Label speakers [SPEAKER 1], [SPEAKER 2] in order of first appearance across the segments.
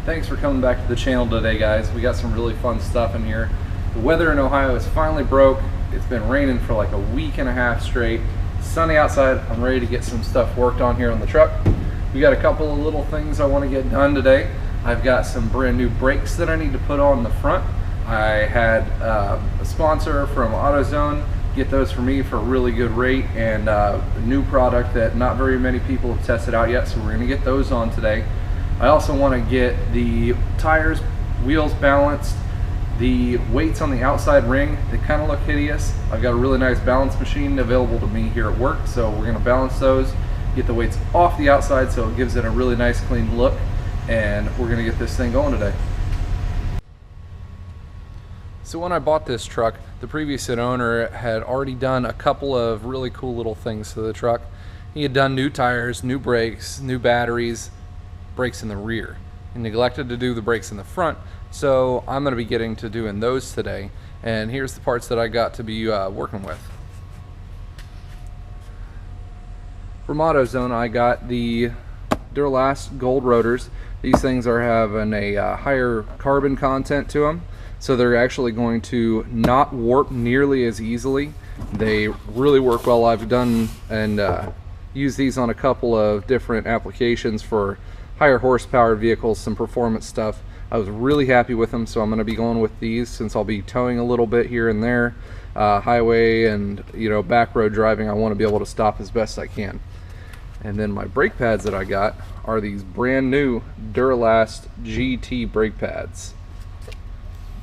[SPEAKER 1] Thanks for coming back to the channel today, guys. We got some really fun stuff in here. The weather in Ohio is finally broke. It's been raining for like a week and a half straight. Sunny outside. I'm ready to get some stuff worked on here on the truck. We got a couple of little things I want to get done today. I've got some brand new brakes that I need to put on the front. I had a sponsor from AutoZone get those for me for a really good rate, and a new product that not very many people have tested out yet, so we're going to get those on today. I also want to get the tires, wheels balanced, the weights on the outside ring. They kind of look hideous. I've got a really nice balance machine available to me here at work, so we're going to balance those, get the weights off the outside so it gives it a really nice clean look, and we're going to get this thing going today. So when I bought this truck, the previous owner had already done a couple of really cool little things to the truck. He had done new tires, new brakes, new batteries, brakes in the rear. He neglected to do the brakes in the front, so I'm going to be getting to doing those today. And here's the parts that I got to be working with. From AutoZone, I got the Duralast gold rotors. These things are having a higher carbon content to them, so they're actually going to not warp nearly as easily. They really work well. I've done and used these on a couple of different applications for higher horsepower vehicles, some performance stuff. I was really happy with them, so I'm going to be going with these since I'll be towing a little bit here and there, highway and back road driving. I want to be able to stop as best I can. And then my brake pads that I got are these brand new Duralast GT brake pads.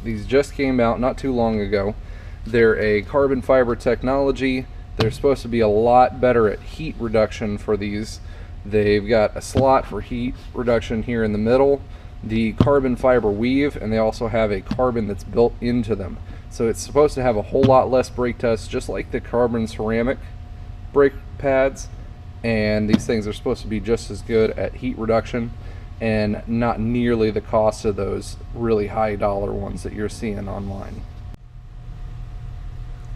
[SPEAKER 1] These just came out not too long ago. They're a carbon fiber technology. They're supposed to be a lot better at heat reduction for these. They've got a slot for heat reduction here in the middle, the carbon fiber weave, and they also have a carbon that's built into them. So it's supposed to have a whole lot less brake tests, just like the carbon ceramic brake pads. And these things are supposed to be just as good at heat reduction and not nearly the cost of those really high dollar ones that you're seeing online.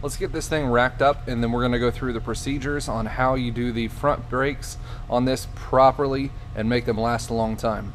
[SPEAKER 1] Let's get this thing racked up, and then we're going to go through the procedures on how you do the front brakes on this properly and make them last a long time.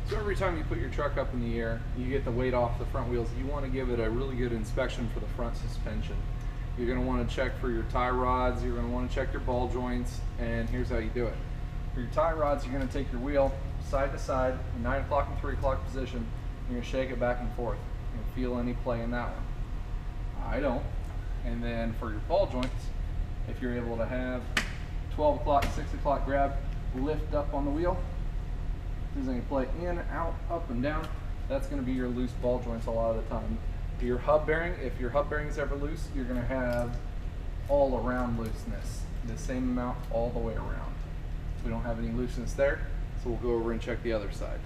[SPEAKER 1] So every time you put your truck up in the air, you get the weight off the front wheels. You want to give it a really good inspection for the front suspension. You're going to want to check for your tie rods, you're going to want to check your ball joints, and here's how you do it. For your tie rods, you're going to take your wheel side to side, 9 o'clock and 3 o'clock position, you're going to shake it back and forth. You don't feel any play in that one. I don't. And then for your ball joints, if you're able to have 12 o'clock, 6 o'clock grab, lift up on the wheel, there's any play in, out, up, and down, that's going to be your loose ball joints a lot of the time. Your hub bearing, if your hub bearing's ever loose, you're going to have all around looseness, the same amount all the way around. We don't have any looseness there, so we'll go over and check the other side.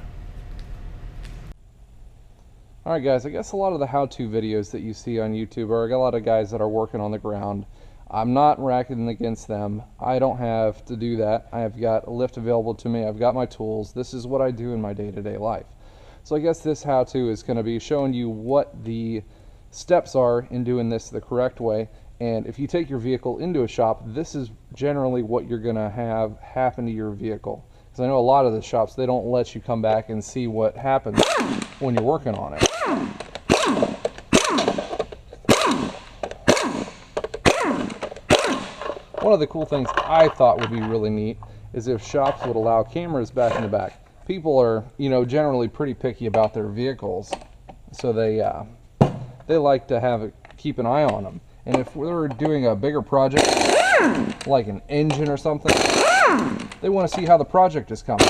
[SPEAKER 1] Alright guys, I guess a lot of the how-to videos that you see on YouTube are a lot of guys that are working on the ground. I'm not racking against them. I don't have to do that. I have got a lift available to me. I've got my tools. This is what I do in my day-to-day life. So I guess this how-to is going to be showing you what the steps are in doing this the correct way. And if you take your vehicle into a shop, this is generally what you're going to have happen to your vehicle. Because I know a lot of the shops, they don't let you come back and see what happens when you're working on it. One of the cool things I thought would be really neat is if shops would allow cameras back in the back. People are, you know, generally pretty picky about their vehicles, so they like to keep an eye on them. And if we're doing a bigger project, like an engine or something, they want to see how the project is coming.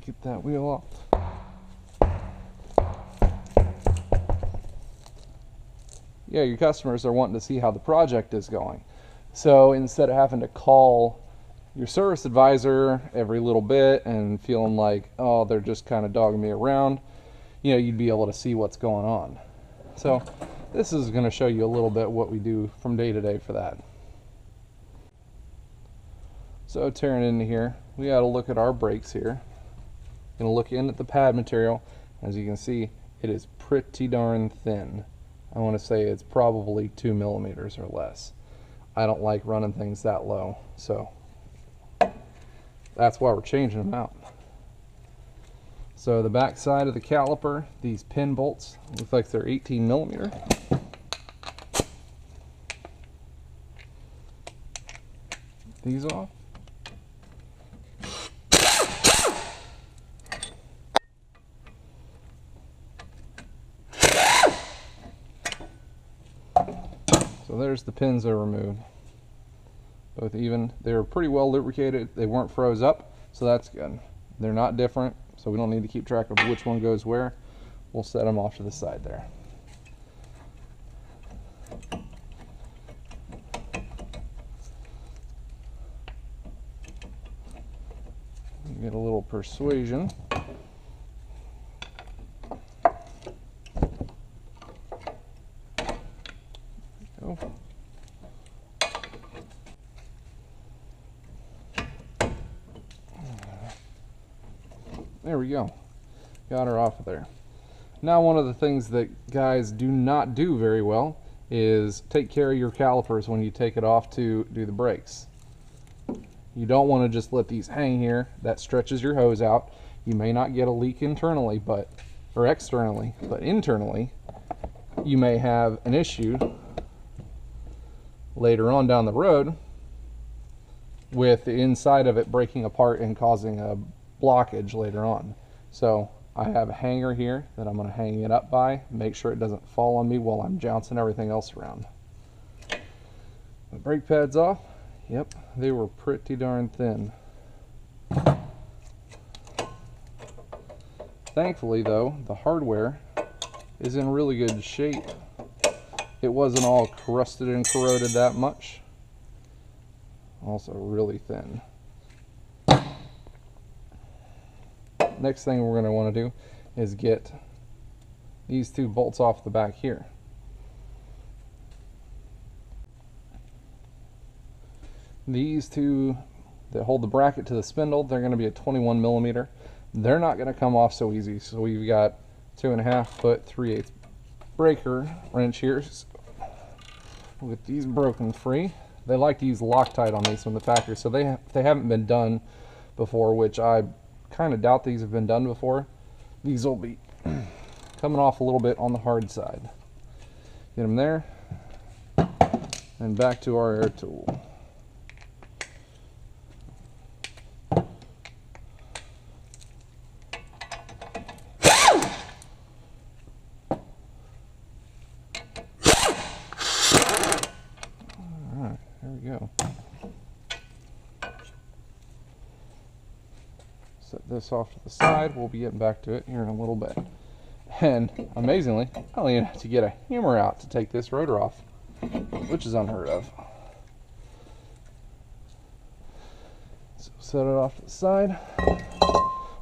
[SPEAKER 1] Get that wheel off. Yeah, your customers are wanting to see how the project is going. So instead of having to call your service advisor every little bit and feeling like, oh, they're just kind of dogging me around, you know, you'd be able to see what's going on. So this is going to show you a little bit what we do from day to day for that. So tearing into here, we got to look at our brakes here. Going to look in at the pad material. As you can see, it is pretty darn thin. I want to say it's probably 2 millimeters or less. I don't like running things that low, so that's why we're changing them out. So the back side of the caliper, these pin bolts look like they're 18 millimeter. These off. So there's the pins that are removed. Both even. They were pretty well lubricated. They weren't froze up, so that's good. They're not different, so we don't need to keep track of which one goes where. We'll set them off to the side there. Get a little persuasion. There we go. Got her off of there. Now, one of the things that guys do not do very well is take care of your calipers when you take it off to do the brakes. You don't want to just let these hang here. That stretches your hose out. You may not get a leak internally, or externally, but internally, you may have an issue later on down the road with the inside of it breaking apart and causing a blockage later on. So I have a hanger here that I'm going to hang it up by, make sure it doesn't fall on me while I'm jouncing everything else around. The brake pads off. Yep, they were pretty darn thin. Thankfully though, the hardware is in really good shape. It wasn't all crusted and corroded that much. Also really thin. Next thing we're going to want to do is get these two bolts off the back here. These two that hold the bracket to the spindle, they're going to be a 21 millimeter. They're not going to come off so easy. So we've got 2.5 foot 3/8 breaker wrench here. We'll get these broken free. They like to use Loctite on these from the factory, so they haven't been done before, which I kind of doubt these have been done before. These will be coming off a little bit on the hard side. Get them there, and back to our air tool. Alright, there we go. Set this off to the side. We'll be getting back to it here in a little bit. And amazingly, I don't even have to get a hammer out to take this rotor off, which is unheard of. So set it off to the side.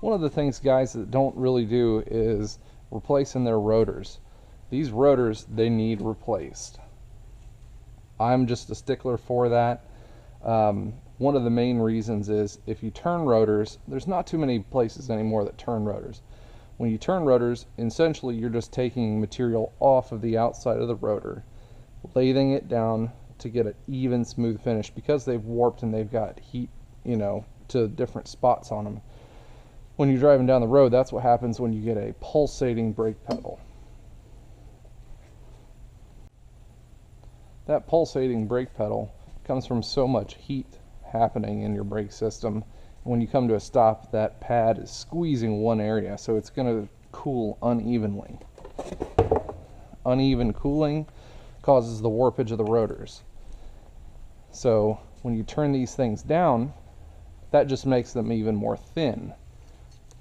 [SPEAKER 1] One of the things guys that don't really do is replacing their rotors. These rotors, they need replaced. I'm just a stickler for that. One of the main reasons is if you turn rotors, there's not too many places anymore that turn rotors. When you turn rotors, essentially you're just taking material off of the outside of the rotor, lathing it down to get an even, smooth finish, because they've warped and they've got heat, to different spots on them. When you're driving down the road, that's what happens when you get a pulsating brake pedal. That pulsating brake pedal comes from so much heat happening in your brake system. When you come to a stop, that pad is squeezing one area, so it's going to cool unevenly. Uneven cooling causes the warpage of the rotors. So when you turn these things down, that just makes them even more thin.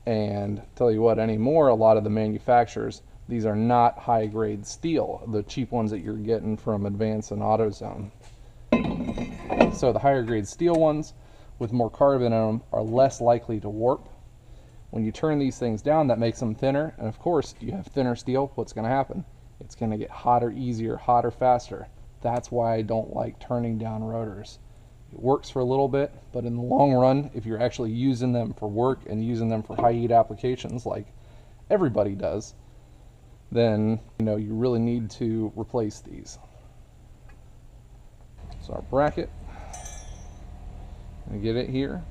[SPEAKER 1] And tell you what, anymore, a lot of the manufacturers, these are not high grade steel, the cheap ones that you're getting from Advance and AutoZone. So the higher grade steel ones with more carbon in them are less likely to warp. When you turn these things down, that makes them thinner, and of course, you have thinner steel, what's going to happen? It's going to get hotter easier, hotter faster. That's why I don't like turning down rotors. It works for a little bit, but in the long run, if you're actually using them for work and using them for high heat applications like everybody does, then you really need to replace these. So our bracket, and get it here.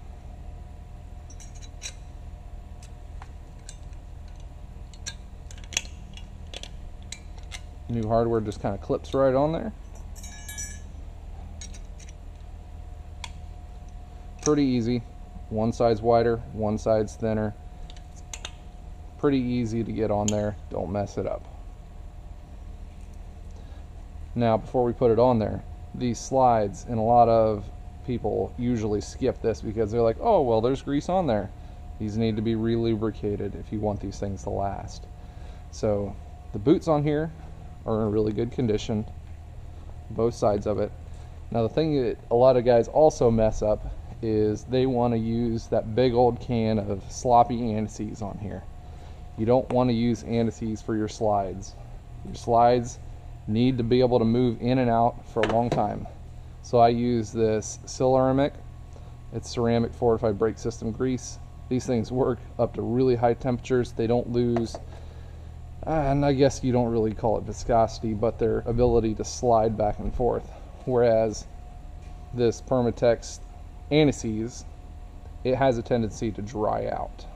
[SPEAKER 1] New hardware just kind of clips right on there. Pretty easy. One side's wider, one side's thinner. Pretty easy to get on there. Don't mess it up. Now, before we put it on there, these slides, and a lot of people usually skip this because they're like, oh, well, there's grease on there. These need to be re-lubricated if you want these things to last. So the boots on here are in really good condition, both sides of it. Now, the thing that a lot of guys also mess up is they want to use that big old can of sloppy anti-seize on here. You don't want to use anti-seize for your slides. Your slides need to be able to move in and out for a long time. So I use this ceramic. It's ceramic fortified brake system grease. These things work up to really high temperatures. They don't lose, and I guess you don't really call it viscosity, but their ability to slide back and forth. Whereas this Permatex anti-seize, it has a tendency to dry out.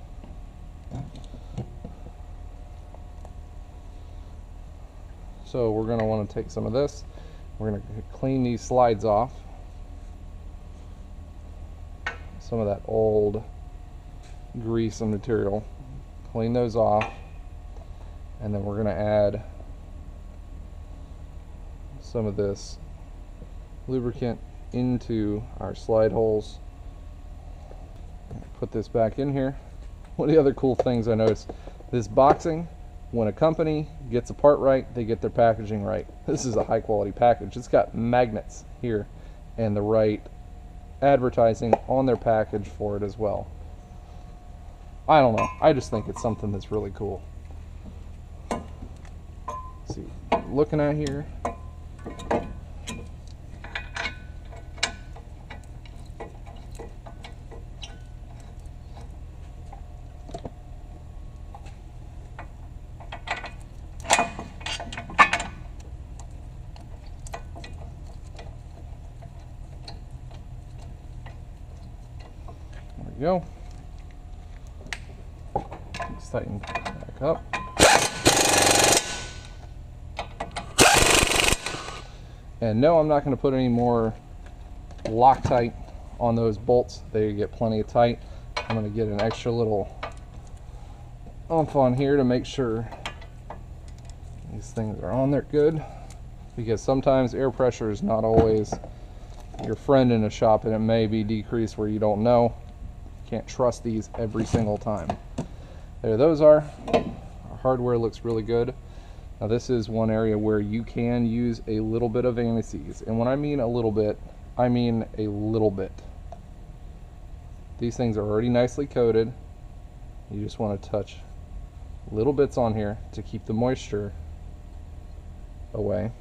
[SPEAKER 1] So we're going to want to take some of this. We're going to clean these slides off. Some of that old grease and material. Clean those off. And then we're going to add some of this lubricant into our slide holes. Put this back in here. One of the other cool things I noticed, this boxing, when a company gets a part right, they get their packaging right. This is a high quality package. It's got magnets here and the right advertising on their package for it as well. I don't know. I just think it's something that's really cool. Let's see, looking at here. Go. Let's tighten back up. And no, I'm not going to put any more Loctite on those bolts. They get plenty of tight. I'm going to get an extra little oomph on here to make sure these things are on there good, because sometimes air pressure is not always your friend in a shop, and it may be decreased where you don't know. Can't trust these every single time. There those are. Our hardware looks really good. Now this is one area where you can use a little bit of anti-seize, and when I mean a little bit, I mean a little bit. These things are already nicely coated. You just want to touch little bits on here to keep the moisture away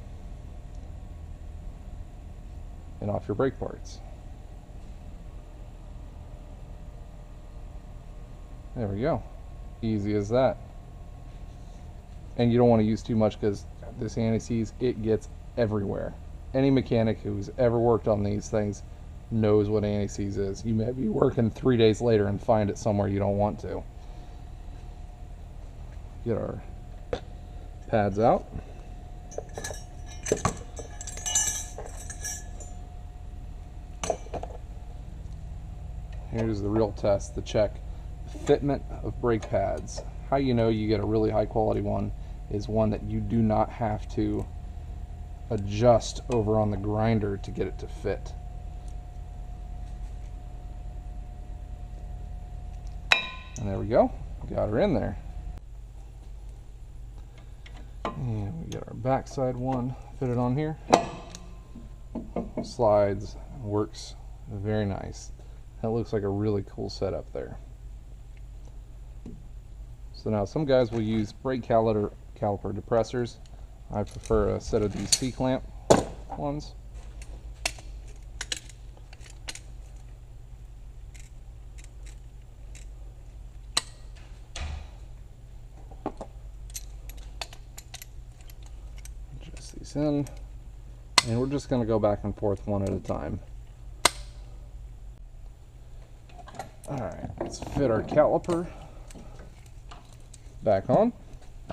[SPEAKER 1] and off your brake parts. There we go. Easy as that. And you don't want to use too much because this anti-seize, it gets everywhere. Any mechanic who's ever worked on these things knows what anti-seize is. You may be working 3 days later and find it somewhere you don't want to. Get our pads out. Here's the real test to check the fitment of brake pads. How you know you get a really high quality one is one that you do not have to adjust over on the grinder to get it to fit. And there we go, got her in there. And we get our backside one fitted on here. Slides, works very nice. That looks like a really cool setup there. So now some guys will use brake caliper depressors. I prefer a set of these C-clamp ones. Adjust these in, and we're just going to go back and forth one at a time. Alright, let's fit our caliper back on.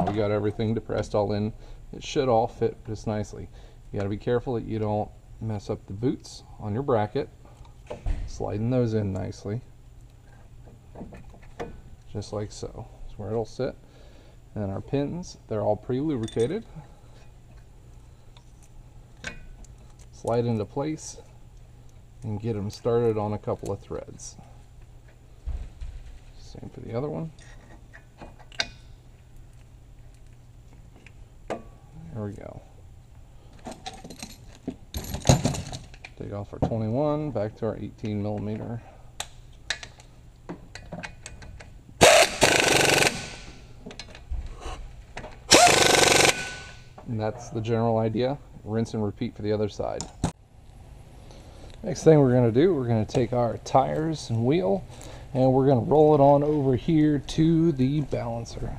[SPEAKER 1] We got everything depressed all in. It should all fit just nicely. You got to be careful that you don't mess up the boots on your bracket. Sliding those in nicely. Just like so. That's where it'll sit. And our pins, they're all pre-lubricated. Slide into place and get them started on a couple of threads. Same for the other one. There we go. Take off our 21, back to our 18 millimeter. And that's the general idea. Rinse and repeat for the other side. Next thing we're going to do, we're going to take our tires and wheel, and we're going to roll it on over here to the balancer.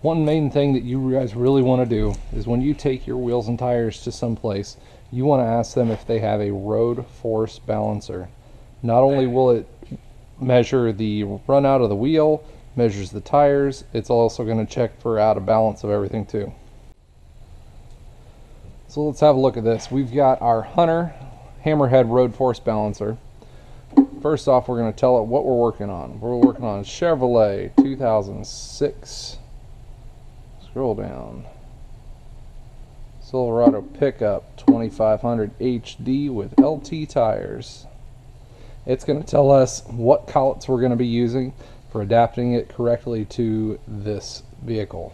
[SPEAKER 1] One main thing that you guys really want to do is when you take your wheels and tires to some place, you want to ask them if they have a road force balancer. Not only will it measure the run out of the wheel, measures the tires, it's also going to check for out of balance of everything too. So let's have a look at this. We've got our Hunter Hammerhead road force balancer. First off, we're going to tell it what we're working on. We're working on Chevrolet 2006. Scroll down. Silverado pickup 2500 HD with LT tires. It's going to tell us what collets we're going to be using for adapting it correctly to this vehicle.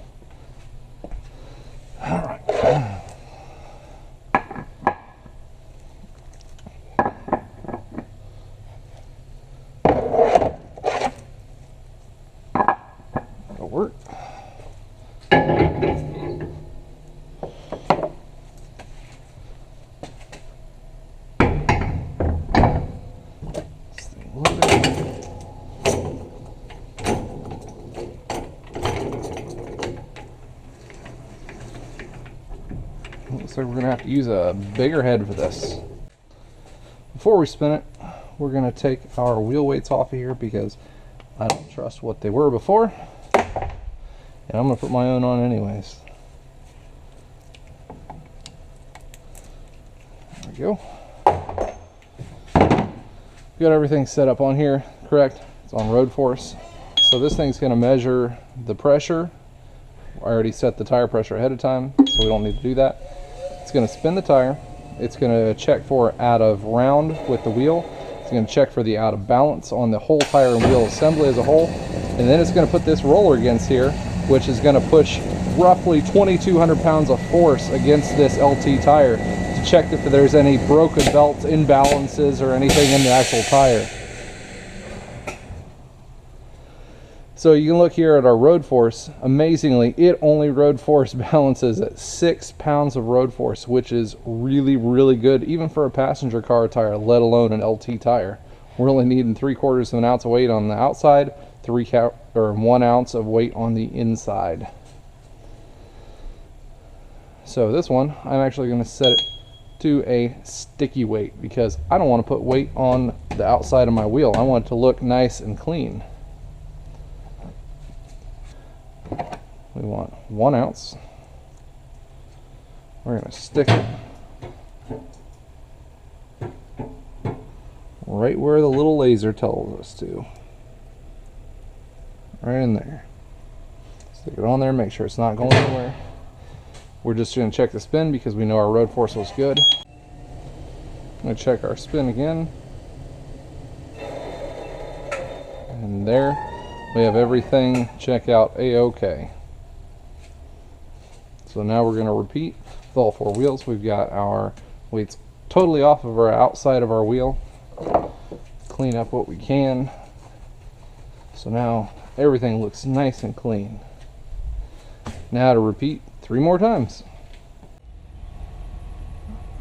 [SPEAKER 1] All right. It'll work. Looks like we're going to have to use a bigger head for this. Before we spin it, we're going to take our wheel weights off of here because I don't trust what they were before. And I'm going to put my own on anyways. There we go. Got everything set up on here, correct? It's on road force. So this thing's going to measure the pressure. I already set the tire pressure ahead of time, so we don't need to do that. It's going to spin the tire. It's going to check for out of round with the wheel. It's going to check for the out of balance on the whole tire and wheel assembly as a whole. And then it's going to put this roller against here, which is going to push roughly 2,200 pounds of force against this LT tire to check if there's any broken belts, imbalances, or anything in the actual tire. So you can look here at our road force. Amazingly, it only road force balances at 6 pounds of road force, which is really, really good, even for a passenger car tire, let alone an LT tire. We're only needing 3/4 of an ounce of weight on the outside, 1 ounce of weight on the inside. So this one, I'm actually going to set it to a sticky weight because I don't want to put weight on the outside of my wheel. I want it to look nice and clean. We want 1 ounce. We're going to stick it right where the little laser tells us to. Right in there. Stick it on there, make sure it's not going anywhere. We're just going to check the spin because we know our road force was good. I'm going to check our spin again. And there, we have everything check out A-OK. So now we're going to repeat with all 4 wheels. We've got our weights totally off of our outside of our wheel. Clean up what we can. So now everything looks nice and clean. Now to repeat 3 more times.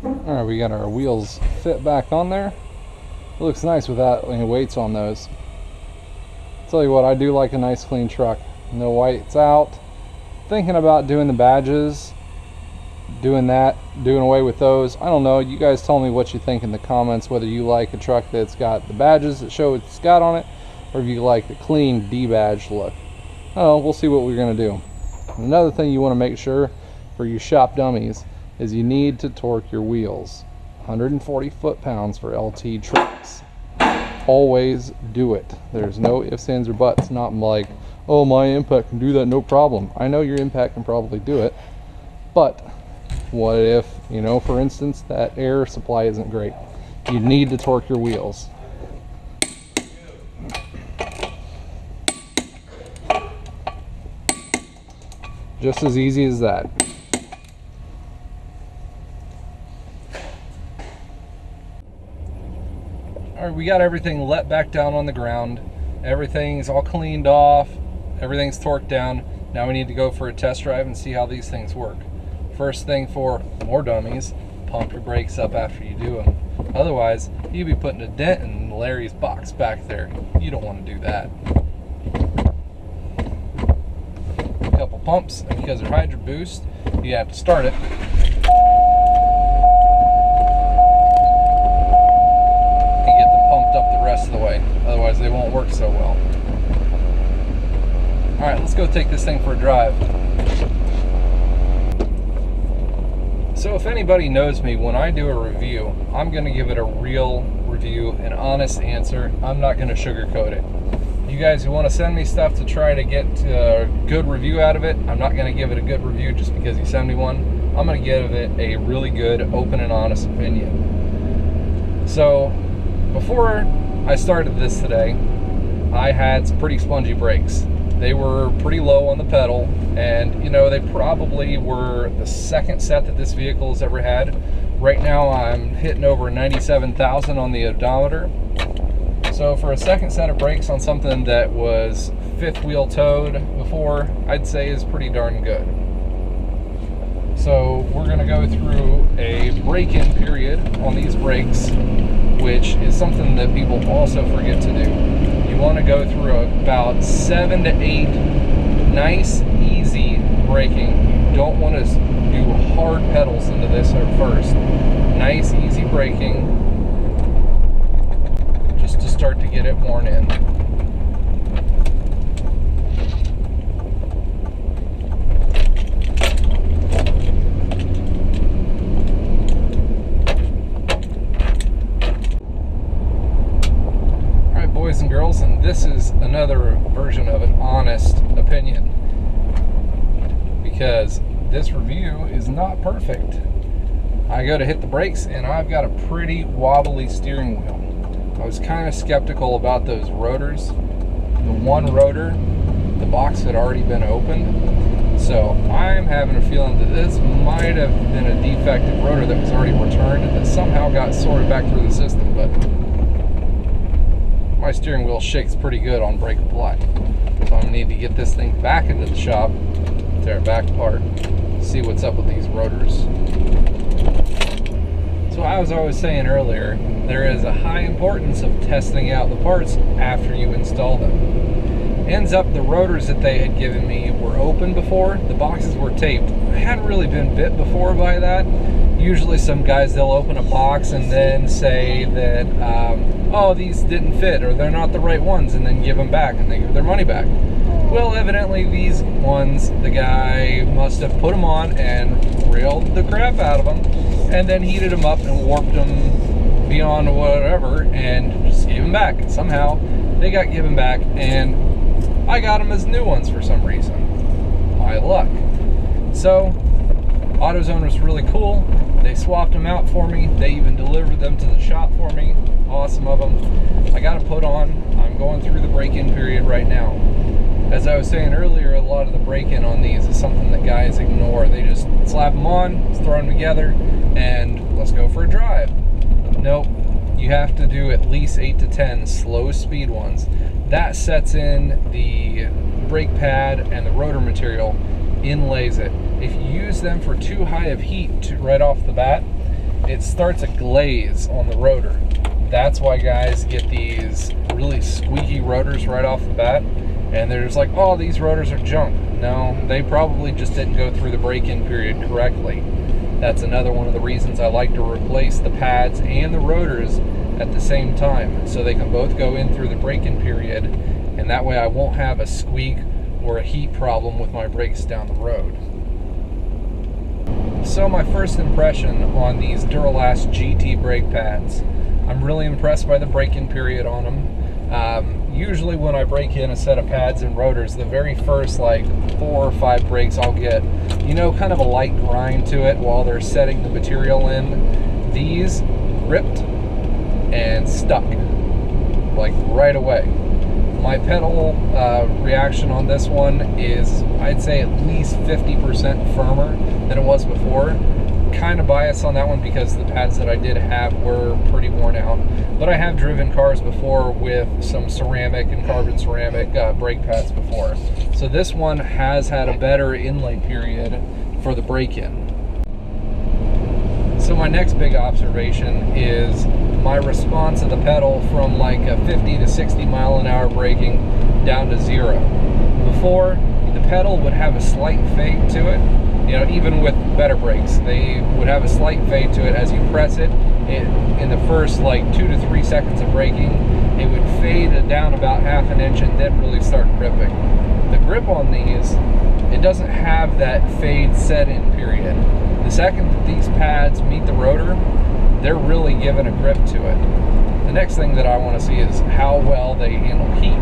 [SPEAKER 1] Alright, we got our wheels fit back on there. It looks nice without any weights on those. Tell you what, I do like a nice clean truck. No whites out. Thinking about doing the badges, doing away with those. I don't know, you guys tell me what you think in the comments, whether you like a truck that's got the badges that show what it's got on it, or if you like the clean D-badge look. Oh, we'll see what we're going to do. Another thing you want to make sure for you shop dummies is you need to torque your wheels. 140 foot-pounds for LT trucks. Always do it. There's no ifs, ands, or buts. Not like, oh, my impact can do that, no problem. I know your impact can probably do it, but what if, you know, for instance, that air supply isn't great? You need to torque your wheels. Just as easy as that. Alright, we got everything let back down on the ground. Everything's all cleaned off. Everything's torqued down. Now we need to go for a test drive and see how these things work. First thing for more dummies, pump your brakes up after you do them. Otherwise, you'd be putting a dent in Larry's box back there. You don't want to do that. A couple pumps, and because they're hydro boost, you have to start it. And get them pumped up the rest of the way. Otherwise, they won't work so well. Alright, let's go take this thing for a drive. So if anybody knows me, when I do a review, I'm going to give it a real review, an honest answer. I'm not going to sugarcoat it. You guys who want to send me stuff to try to get a good review out of it, I'm not going to give it a good review just because you send me one. I'm going to give it a really good, open and honest opinion. So before I started this today, I had some pretty spongy brakes. They were pretty low on the pedal, and you know, they probably were the second set that this vehicle has ever had. Right now I'm hitting over 97,000 on the odometer. So for a second set of brakes on something that was fifth wheel towed before, I'd say is pretty darn good. So we're going to go through a break-in period on these brakes, which is something that people also forget to do. You want to go through about 7 to 8 nice, easy braking. You don't want to do hard pedals into this at first. Nice, easy braking, just to start to get it worn in. Boys and girls, and this is another version of an honest opinion, because this review is not perfect. I go to hit the brakes and I've got a pretty wobbly steering wheel. I was kind of skeptical about those rotors. The one rotor, the box had already been opened, so I'm having a feeling that this might have been a defective rotor that was already returned and that somehow got sorted back through the system. But my steering wheel shakes pretty good on brake apply. So I'm gonna need to get this thing back into the shop, tear it back apart, see what's up with these rotors. So as I was saying earlier, there is a high importance of testing out the parts after you install them. Ends up the rotors that they had given me were open before, the boxes were taped. I hadn't really been bit before by that. Usually some guys, they'll open a box and then say that, oh, these didn't fit or they're not the right ones, and then give them back and they give their money back. Well, evidently these ones, the guy must have put them on and railed the crap out of them and then heated them up and warped them beyond whatever and just gave them back. Somehow they got given back and I got them as new ones for some reason. My luck. So AutoZone was really cool. They swapped them out for me. They even delivered them to the shop for me. Awesome of them. I got them put on. I'm going through the break-in period right now. As I was saying earlier, a lot of the break-in on these is something that guys ignore. They just slap them on, throw them together, and let's go for a drive. Nope. You have to do at least 8 to 10 slow speed ones. That sets in the brake pad and the rotor material, inlays it. If you use them for too high of heat right off the bat, it starts a glaze on the rotor. That's why guys get these really squeaky rotors right off the bat, and they're just like, oh, these rotors are junk. No, they probably just didn't go through the break-in period correctly. That's another one of the reasons I like to replace the pads and the rotors at the same time, so they can both go in through the break-in period, and that way I won't have a squeak or a heat problem with my brakes down the road. So my first impression on these Duralast GT brake pads, I'm really impressed by the break-in period on them. Usually when I break in a set of pads and rotors, the very first like 4 or 5 brakes I'll get, you know, kind of a light grind to it while they're setting the material in. These ripped and stuck like right away. My pedal reaction on this one is, I'd say, at least 50% firmer than it was before. Kind of biased on that one because the pads that I did have were pretty worn out. But I have driven cars before with some ceramic and carbon ceramic brake pads before. So this one has had a better inlay period for the break-in. So my next big observation is my response of the pedal from like a 50 to 60 mile an hour braking down to 0. Before, the pedal would have a slight fade to it. You know, even with better brakes, they would have a slight fade to it as you press it. In the first like 2 to 3 seconds of braking, it would fade down about ½ an inch and then really start gripping. The grip on these, it doesn't have that fade set in period. The second that these pads meet the rotor, they're really giving a grip to it. The next thing that I want to see is how well they handle heat.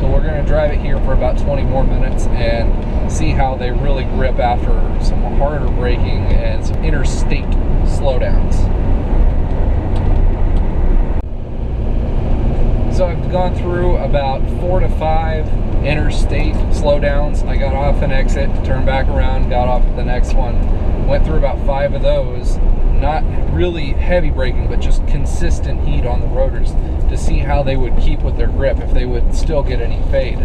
[SPEAKER 1] So we're going to drive it here for about 20 more minutes and see how they really grip after some harder braking and some interstate slowdowns. So I've gone through about 4 to 5 interstate slowdowns. I got off an exit, turned back around, got off at the next one. Went through about 5 of those. Not really heavy braking, but just consistent heat on the rotors to see how they would keep with their grip, if they would still get any fade.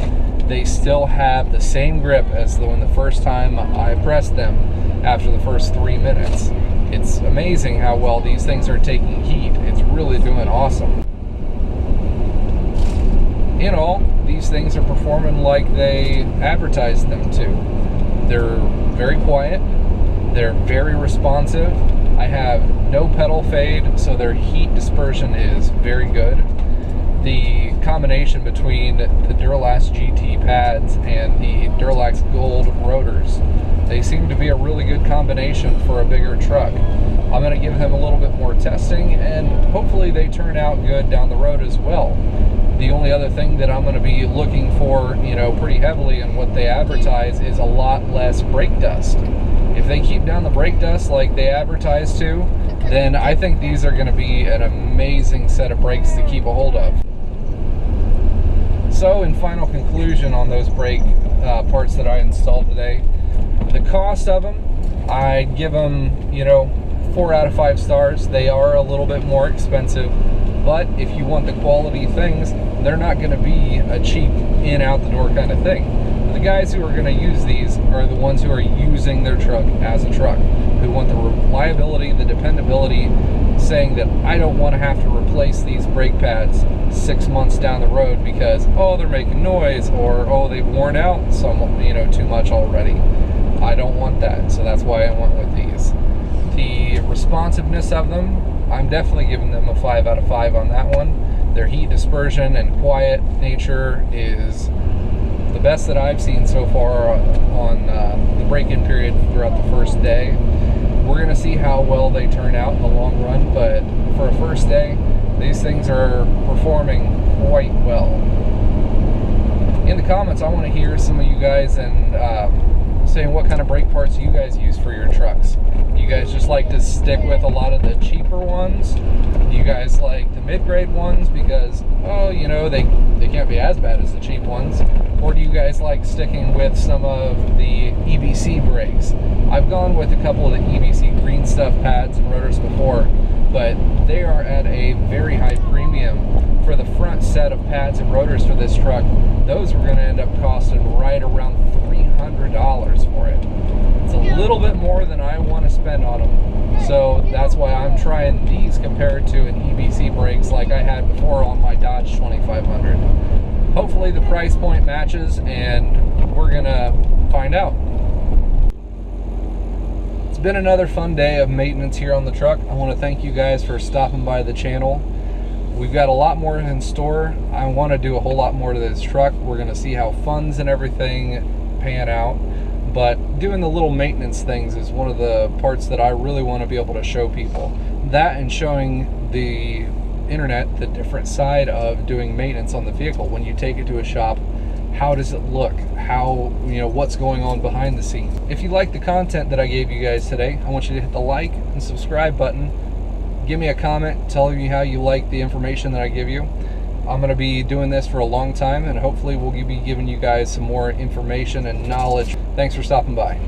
[SPEAKER 1] They still have the same grip as the first time I pressed them after the first 3 minutes. It's amazing how well these things are taking heat. It's really doing awesome. In all, these things are performing like they advertised them to. They're very quiet. They're very responsive. I have no pedal fade, so their heat dispersion is very good. The combination between the Duralast GT pads and the Duramax Gold rotors, they seem to be a really good combination for a bigger truck. I'm going to give them a little bit more testing, and hopefully they turn out good down the road as well. The only other thing that I'm going to be looking for, you know, pretty heavily in what they advertise is a lot less brake dust. If they keep down the brake dust like they advertise to, then I think these are going to be an amazing set of brakes to keep a hold of. So in final conclusion on those brake parts that I installed today, the cost of them, I'd give them, you know, 4 out of 5 stars. They are a little bit more expensive, but if you want the quality things, they're not going to be a cheap in out the door kind of thing. The guys who are going to use these are the ones who are using their truck as a truck, who want the reliability, the dependability, saying that I don't want to have to replace these brake pads 6 months down the road because, oh, they're making noise, or, oh, they've worn out too much already. I don't want that, so that's why I went with these. The responsiveness of them, I'm definitely giving them a 5 out of 5 on that one. Their heat dispersion and quiet nature is the best that I've seen so far on the break-in period throughout the first day. We're going to see how well they turn out in the long run, but for a first day, these things are performing quite well. In the comments, I want to hear some of you guys and saying what kind of brake parts you guys use for your trucks. Do you guys just like to stick with a lot of the cheaper ones? Do you guys like the mid-grade ones because, oh, you know, they can't be as bad as the cheap ones? Or do you guys like sticking with some of the EBC brakes? I've gone with a couple of the EBC green stuff pads and rotors before, but they are at a very high premium. For the front set of pads and rotors for this truck, those were going to end up costing right around $300 for it. It's a little bit more than I want to spend on them, so that's why I'm trying these compared to an EBC brakes like I had before on my Dodge 2500. Hopefully the price point matches, and we're gonna find out. It's been another fun day of maintenance here on the truck. I want to thank you guys for stopping by the channel. We've got a lot more in store. I want to do a whole lot more to this truck. We're going to see how funds and everything pan out, but doing the little maintenance things is one of the parts that I really want to be able to show people. That and showing the internet the different side of doing maintenance on the vehicle. When you take it to a shop, how does it look? How, what's going on behind the scenes? If you like the content that I gave you guys today, I want you to hit the like and subscribe button. Give me a comment telling me how you like the information that I give you. I'm going to be doing this for a long time, and hopefully we'll be giving you guys some more information and knowledge. Thanks for stopping by.